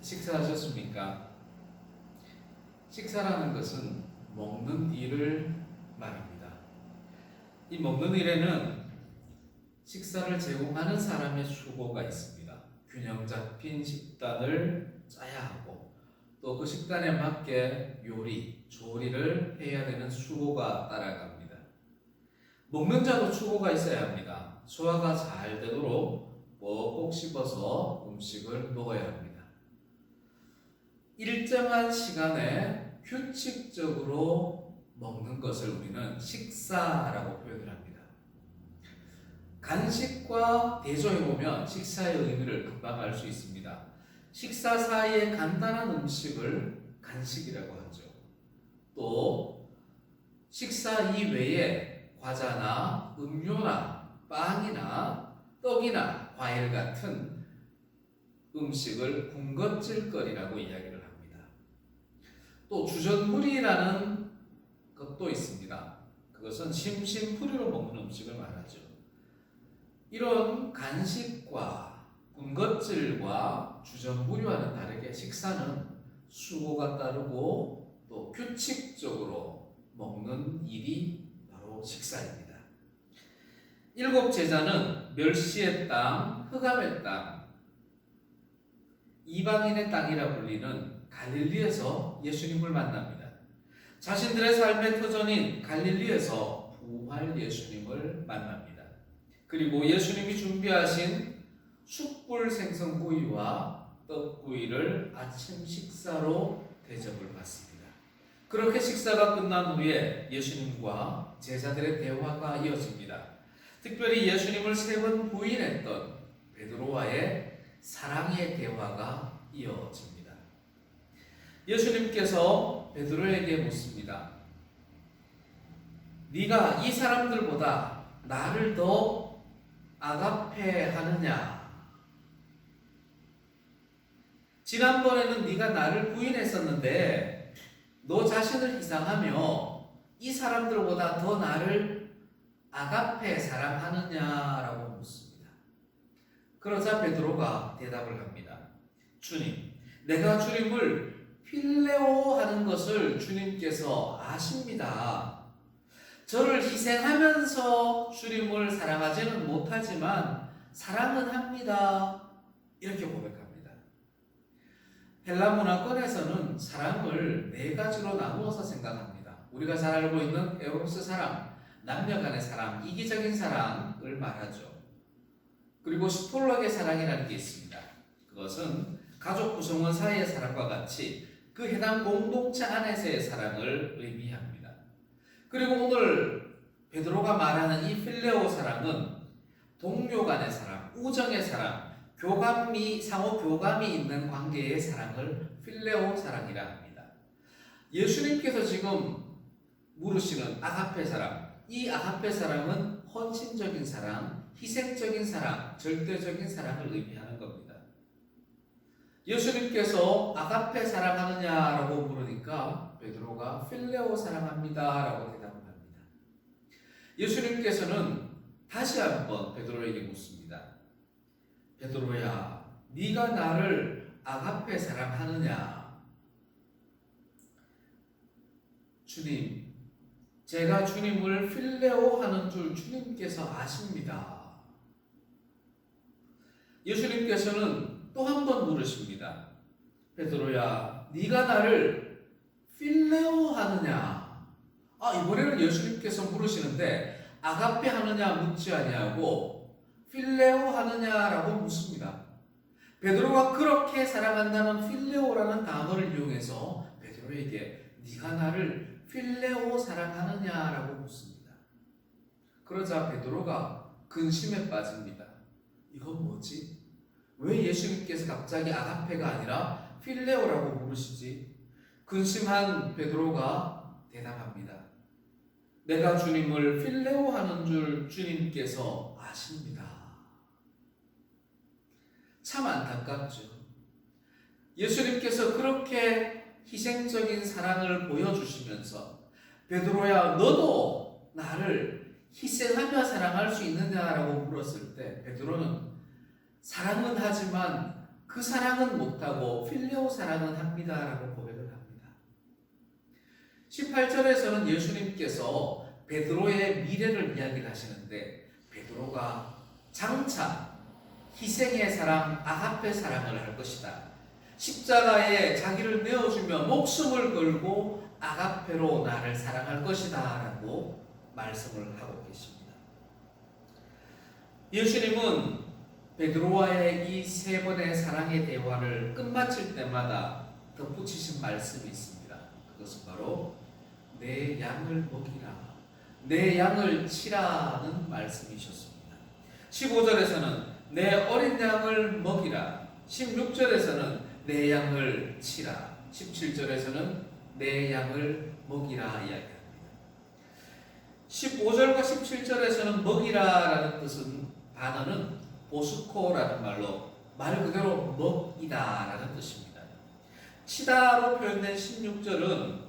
식사하셨습니까? 식사라는 것은 먹는 일을 말합니다. 이 먹는 일에는 식사를 제공하는 사람의 수고가 있습니다. 균형 잡힌 식단을 짜야 하고 또 그 식단에 맞게 조리를 해야 되는 수고가 따라갑니다. 먹는 자도 수고가 있어야 합니다. 소화가 잘 되도록 꼭꼭 씹어서 음식을 먹어야 합니다. 일정한 시간에 규칙적으로 먹는 것을 우리는 식사라고 표현을 합니다. 간식과 대조해보면 식사의 의미를 금방 알 수 있습니다. 식사 사이에 간단한 음식을 간식이라고 하죠. 또 식사 이외에 과자나 음료나 빵이나 떡이나 과일 같은 음식을 군것질거리라고 이야기를 합니다. 또 주전부리라는 것도 있습니다. 그것은 심심풀이로 먹는 음식을 말하죠. 이런 간식과 군것질과 주전부리와는 다르게 식사는 수고가 따르고 또 규칙적으로 먹는 일이 바로 식사입니다. 7 제자는 멸시의 땅, 흑암의 땅, 이방인의 땅이라 불리는 갈릴리에서 예수님을 만납니다. 자신들의 삶의 터전인 갈릴리에서 부활 예수님을 만납니다. 그리고 예수님이 준비하신 숯불 생선구이와 떡구이를 아침 식사로 대접을 받습니다. 그렇게 식사가 끝난 후에 예수님과 제자들의 대화가 이어집니다. 특별히 예수님을 3번 부인했던 베드로와의 사랑의 대화가 이어집니다. 예수님께서 베드로에게 묻습니다. 네가 이 사람들보다 나를 더 아가페 하느냐? 지난번에는 네가 나를 부인했었는데 너 자신을 희생하며 이 사람들보다 더 나를 아가페 사랑하느냐라고 묻습니다. 그러자 베드로가 대답을 합니다. 주님, 내가 주님을 필레오 하는 것을 주님께서 아십니다. 저를 희생하면서 주님을 사랑하지는 못하지만 사랑은 합니다. 이렇게 고백합니다. 헬라 문화권에서는 사랑을 4가지로 나누어서 생각합니다. 우리가 잘 알고 있는 에로스 사랑, 남녀 간의 사랑, 이기적인 사랑을 말하죠. 그리고 스톨락의 사랑이라는 게 있습니다. 그것은 가족 구성원 사이의 사랑과 같이 그 해당 공동체 안에서의 사랑을 의미합니다. 그리고 오늘 베드로가 말하는 이 필레오 사랑은 동료 간의 사랑, 우정의 사랑, 상호 교감이 있는 관계의 사랑을 필레오 사랑이라 합니다. 예수님께서 지금 물으시는 아가페 사랑, 이 아가페 사랑은 헌신적인 사랑, 희생적인 사랑, 절대적인 사랑을 의미하는 겁니다. 예수님께서 아가페 사랑하느냐라고 물으니까 베드로가 필레오 사랑합니다라고 대답을 합니다. 예수님께서는 다시 한번 베드로에게 묻습니다. 베드로야, 네가 나를 아가페 사랑하느냐? 주님, 제가 주님을 필레오 하는 줄 주님께서 아십니다. 예수님께서는 또 한 번 물으십니다. 베드로야, 네가 나를 필레오 하느냐? 이번에는 예수님께서 물으시는데 아가페 하느냐 묻지 아니하고 필레오 하느냐라고 묻습니다. 베드로가 그렇게 사랑한다는 필레오라는 단어를 이용해서 베드로에게 네가 나를 필레오 사랑하느냐라고 묻습니다. 그러자 베드로가 근심에 빠집니다. 이건 뭐지? 왜 예수님께서 갑자기 아가페가 아니라 필레오라고 부르시지? 근심한 베드로가 대답합니다. 내가 주님을 필레오 하는 줄 주님께서 아십니다. 참 안타깝죠. 예수님께서 그렇게 희생적인 사랑을 보여주시면서 베드로야, 너도 나를 희생하며 사랑할 수 있느냐라고 물었을 때 베드로는 사랑은 하지만 그 사랑은 못하고 필레오 사랑은 합니다라고 고백을 합니다. 18절에서는 예수님께서 베드로의 미래를 이야기를 하시는데 베드로가 장차 희생의 사랑, 아가페 사랑을 할 것이다. 십자가에 자기를 내어주며 목숨을 걸고 아가페로 나를 사랑할 것이다 라고 말씀을 하고 계십니다. 예수님은 베드로와의 이 세 번의 사랑의 대화를 끝마칠 때마다 덧붙이신 말씀이 있습니다. 그것은 바로 내 양을 먹이라, 내 양을 치라는 말씀이셨습니다. 15절에서는 내 어린 양을 먹이라, 16절에서는 내 양을 치라, 17절에서는 내 양을 먹이라 이야기합니다. 15절과 17절에서는 먹이라라는 뜻은 단어는 보스코라는 말로 말 그대로 먹이다라는 뜻입니다. 치다로 표현된 16절은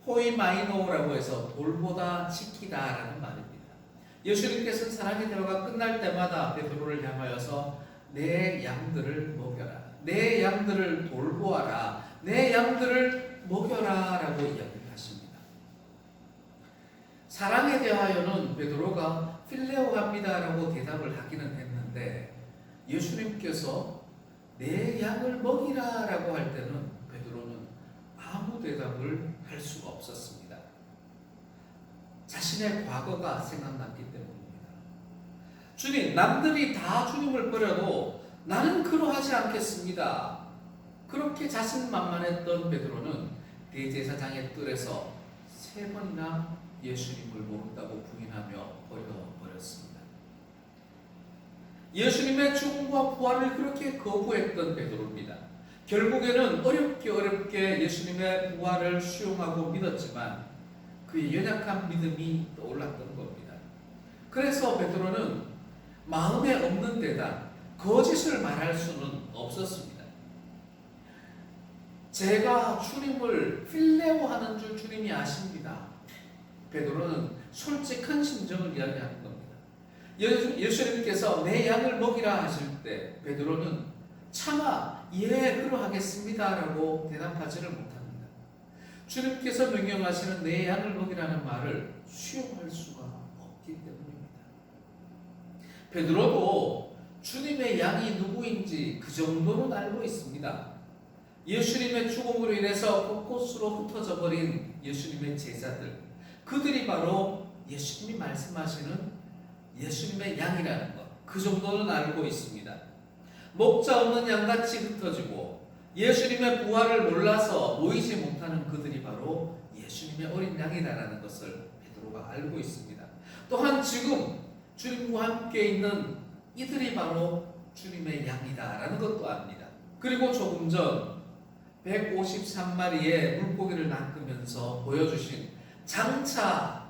포이마이노라고 해서 돌보다 지키다라는 말입니다. 예수님께서는 사랑의 대화가 끝날 때마다 베드로를 향하여서 내 양들을 먹여라, 내 양들을 돌보아라, 내 양들을 먹여라 라고 이야기를 하십니다. 사랑에 대하여는 베드로가 필레오 합니다 라고 대답을 하기는 했는데 예수님께서 내 양을 먹이라 라고 할 때는 베드로는 아무 대답을 할 수가 없었습니다. 자신의 과거가 생각났기 때문입니다. 주님, 남들이 다 주님을 버려도 나는 그러하지 않겠습니다. 그렇게 자신만만했던 베드로는 대제사장의 뜰에서 3번이나 예수님을 모른다고 부인하며 버려버렸습니다. 예수님의 죽음과 부활을 그렇게 거부했던 베드로입니다. 결국에는 어렵게 예수님의 부활을 수용하고 믿었지만 그의 연약한 믿음이 떠올랐던 겁니다. 그래서 베드로는 마음에 없는 데다 거짓을 말할 수는 없었습니다. 제가 주님을 필레오하는 줄 주님이 아십니다. 베드로는 솔직한 심정을 이야기하는 겁니다. 예수님께서 내 양을 먹이라 하실 때 베드로는 차마 예 그러하겠습니다 라고 대답하지를 못합니다. 주님께서 명령하시는 내 양을 먹이라는 말을 수용할 수가 없기 때문입니다. 베드로도 주님의 양이 누구인지 그 정도는 알고 있습니다. 예수님의 죽음으로 인해서 곳곳으로 흩어져 버린 예수님의 제자들, 그들이 바로 예수님이 말씀하시는 예수님의 양이라는 것, 그 정도는 알고 있습니다. 목자 없는 양같이 흩어지고 예수님의 부활을 몰라서 모이지 못하는 그들이 바로 예수님의 어린 양이라는 것을 베드로가 알고 있습니다. 또한 지금 주님과 함께 있는 이들이 바로 주님의 양이다라는 것도 압니다. 그리고 조금 전 153마리의 물고기를 낚으면서 보여주신 장차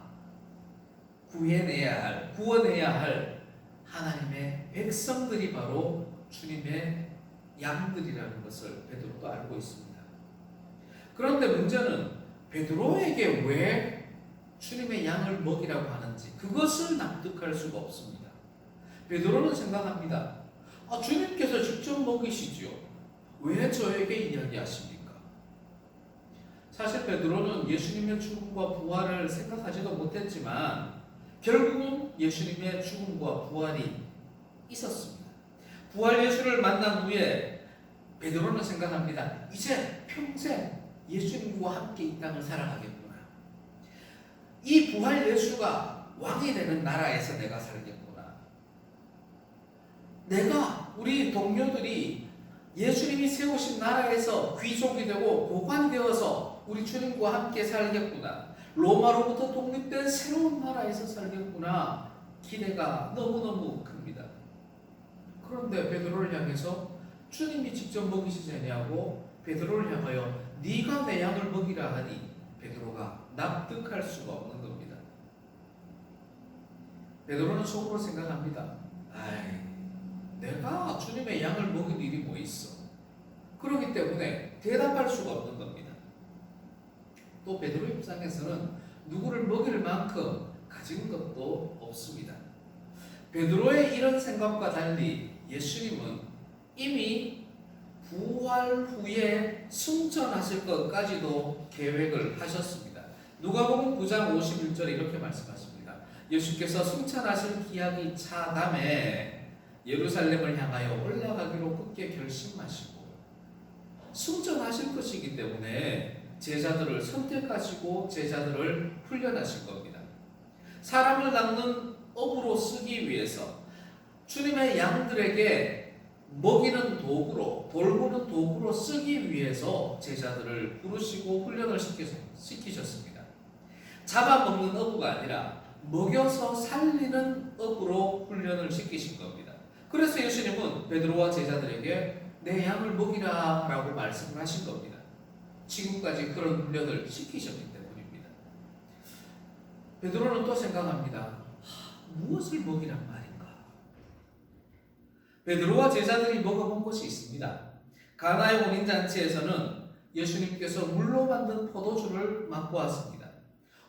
구원해야 할 하나님의 백성들이 바로 주님의 양들이라는 것을 베드로도 알고 있습니다. 그런데 문제는 베드로에게 왜 주님의 양을 먹이라고 하는지 그것을 납득할 수가 없습니다. 베드로는 생각합니다. 주님께서 직접 먹이시지요. 왜 저에게 이야기하십니까? 사실 베드로는 예수님의 죽음과 부활을 생각하지도 못했지만 결국은 예수님의 죽음과 부활이 있었습니다. 부활 예수를 만난 후에 베드로는 생각합니다. 이제 평생 예수님과 함께 이 땅을 살아가겠구나. 이 부활 예수가 왕이 되는 나라에서 내가 살겠구나. 우리 동료들이 예수님이 세우신 나라에서 귀족이 되고 고관이 되어서 우리 주님과 함께 살겠구나. 로마로부터 독립된 새로운 나라에서 살겠구나. 기대가 너무너무 큽니다. 그런데 베드로를 향해서 주님이 직접 먹이시지 아니하고 베드로를 향하여 네가 내 양을 먹이라 하니 베드로가 납득할 수가 없는 겁니다. 베드로는 속으로 생각합니다. 내가 주님의 양을 먹인 일이 뭐 있어. 그렇기 때문에 대답할 수가 없는 겁니다. 또 베드로 입장에서는 누구를 먹일 만큼 가진 것도 없습니다. 베드로의 이런 생각과 달리 예수님은 이미 부활 후에 승천하실 것까지도 계획을 하셨습니다. 누가복음 9장 51절에 이렇게 말씀하십니다. 예수께서 승천하실 기약이 차감에 예루살렘을 향하여 올라가기로 굳게 결심하시고 승천하실 것이기 때문에 제자들을 선택하시고 제자들을 훈련하실 겁니다. 사람을 낚는 업으로 쓰기 위해서 주님의 양들에게 먹이는 도구로, 돌보는 도구로 쓰기 위해서 제자들을 부르시고 훈련을 시키셨습니다. 잡아먹는 어부가 아니라 먹여서 살리는 업으로 훈련을 시키신 겁니다. 그래서 예수님은 베드로와 제자들에게 내 양을 먹이라 라고 말씀을 하신 겁니다. 지금까지 그런 훈련을 시키셨기 때문입니다. 베드로는 또 생각합니다. 무엇을 먹이란 말인가? 베드로와 제자들이 먹어본 것이 있습니다. 가나의 혼인잔치에서는 예수님께서 물로 만든 포도주를 맛보았습니다.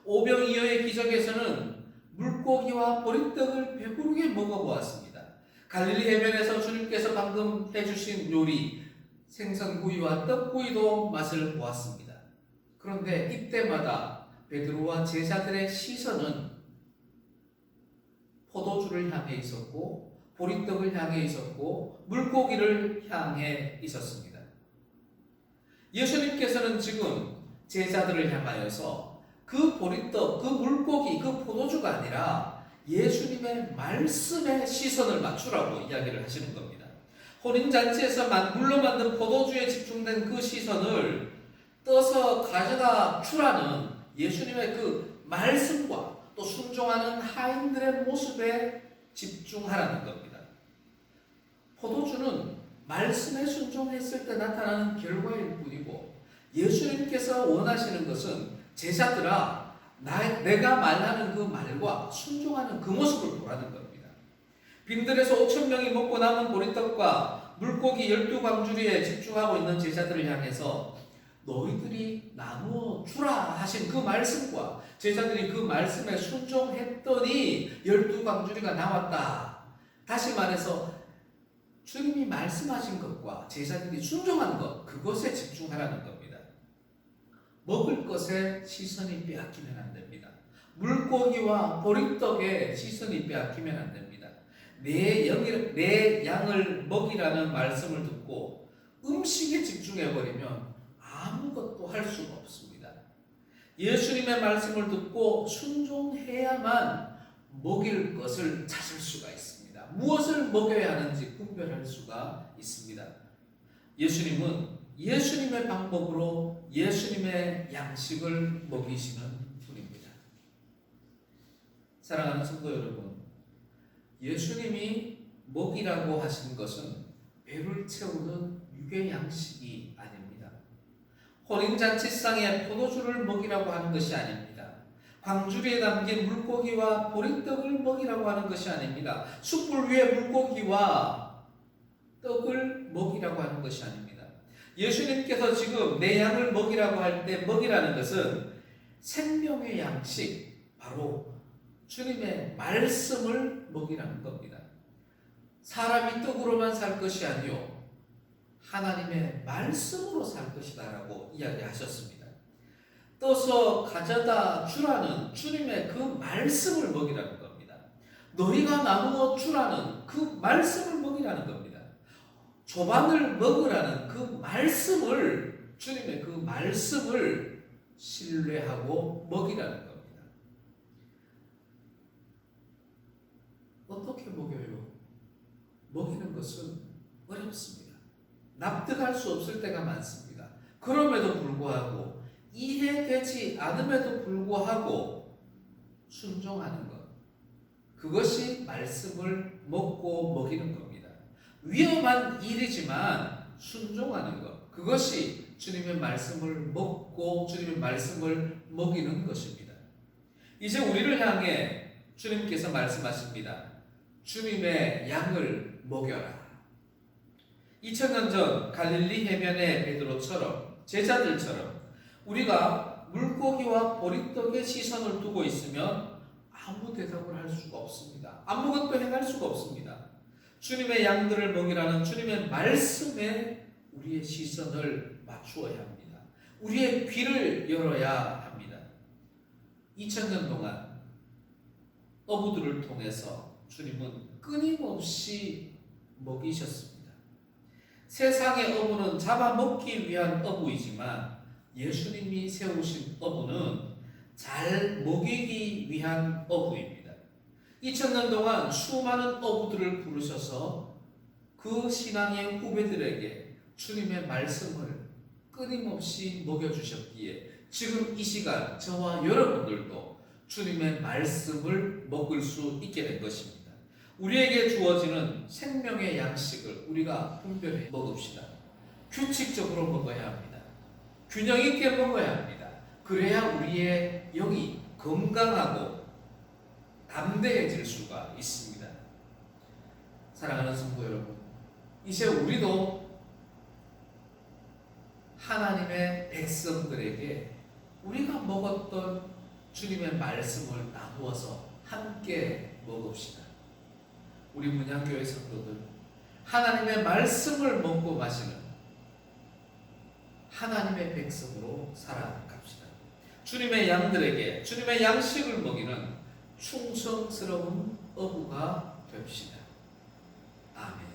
오병이어의 기적에서는 물고기와 보리떡을 배부르게 먹어보았습니다. 갈릴리 해변에서 주님께서 방금 해주신 요리 생선구이와 떡구이도 맛을 보았습니다. 그런데 이때마다 베드로와 제자들의 시선은 포도주를 향해 있었고 보리떡을 향해 있었고 물고기를 향해 있었습니다. 예수님께서는 지금 제자들을 향하여서 그 보리떡, 그 물고기, 그 포도주가 아니라 예수님의 말씀에 시선을 맞추라고 이야기를 하시는 겁니다. 혼인잔치에서 물로 만든 포도주에 집중된 그 시선을 떠서 가져다 주라는 예수님의 그 말씀과 또 순종하는 하인들의 모습에 집중하라는 겁니다. 포도주는 말씀에 순종했을 때 나타나는 결과일 뿐이고 예수님께서 원하시는 것은 제자들아 내가 말하는 그 말과 순종하는 그 모습을 보라는 겁니다. 빈들에서 5,000명이 먹고 남은 보리떡과 물고기 12광주리에 집중하고 있는 제자들을 향해서 너희들이 나누어 주라 하신 그 말씀과 제자들이 그 말씀에 순종했더니 12광주리가 나왔다. 다시 말해서 주님이 말씀하신 것과 제자들이 순종한 것, 그것에 집중하라는 겁니다. 먹을 것에 시선이 빼앗기면 안 됩니다. 물고기와 보리떡에 시선이 빼앗기면 안 됩니다. 내 양을 먹이라는 말씀을 듣고 음식에 집중해버리면 아무것도 할 수가 없습니다. 예수님의 말씀을 듣고 순종해야만 먹일 것을 찾을 수가 있습니다. 무엇을 먹여야 하는지 분별할 수가 있습니다. 예수님은 예수님의 방법으로 예수님의 양식을 먹이시는 분입니다. 사랑하는 성도 여러분, 예수님이 먹이라고 하신 것은 배를 채우는 육의 양식이 아닙니다. 혼인잔치상에 포도주를 먹이라고 하는 것이 아닙니다. 광주리에 담긴 물고기와 보리떡을 먹이라고 하는 것이 아닙니다. 숯불 위에 물고기와 떡을 먹이라고 하는 것이 아닙니다. 예수님께서 지금 내 양을 먹이라고 할 때 먹이라는 것은 생명의 양식, 바로 주님의 말씀을 먹이라는 겁니다. 사람이 떡으로만 살 것이 아니요 하나님의 말씀으로 살 것이다 라고 이야기하셨습니다. 떠서 가져다 주라는 주님의 그 말씀을 먹이라는 겁니다. 너희가 나누어 주라는 그 말씀을 먹이라는 겁니다. 조반을 먹으라는 그 말씀을, 주님의 그 말씀을 신뢰하고 먹이라는 겁니다. 어떻게 먹여요? 먹이는 것은 어렵습니다. 납득할 수 없을 때가 많습니다. 그럼에도 불구하고 이해되지 않음에도 불구하고 순종하는 것, 그것이 말씀을 먹고 먹이는 겁니다. 위험한 일이지만 순종하는 것, 그것이 주님의 말씀을 먹고 주님의 말씀을 먹이는 것입니다. 이제 우리를 향해 주님께서 말씀하십니다. 주님의 양을 먹여라. 2000년 전 갈릴리 해변의 베드로처럼, 제자들처럼 우리가 물고기와 보리떡에 시선을 두고 있으면 아무 대답을 할 수가 없습니다. 아무것도 행할 수가 없습니다. 주님의 양들을 먹이라는 주님의 말씀에 우리의 시선을 맞추어야 합니다. 우리의 귀를 열어야 합니다. 2000년 동안 어부들을 통해서 주님은 끊임없이 먹이셨습니다. 세상의 어부는 잡아먹기 위한 어부이지만 예수님이 세우신 어부는 잘 먹이기 위한 어부입니다. 2000년 동안 수많은 어부들을 부르셔서 그 신앙의 후배들에게 주님의 말씀을 끊임없이 먹여주셨기에 지금 이 시간 저와 여러분들도 주님의 말씀을 먹을 수 있게 된 것입니다. 우리에게 주어지는 생명의 양식을 우리가 분별해 먹읍시다. 규칙적으로 먹어야 합니다. 균형 있게 먹어야 합니다. 그래야 우리의 영이 건강하고 담대해질 수가 있습니다. 사랑하는 성도 여러분, 이제 우리도 하나님의 백성들에게 우리가 먹었던 주님의 말씀을 나누어서 함께 먹읍시다. 우리 문양교회 성도들, 하나님의 말씀을 먹고 마시는 하나님의 백성으로 살아갑시다. 주님의 양들에게 주님의 양식을 먹이는 충성스러운 어부가 됩시다. 아멘.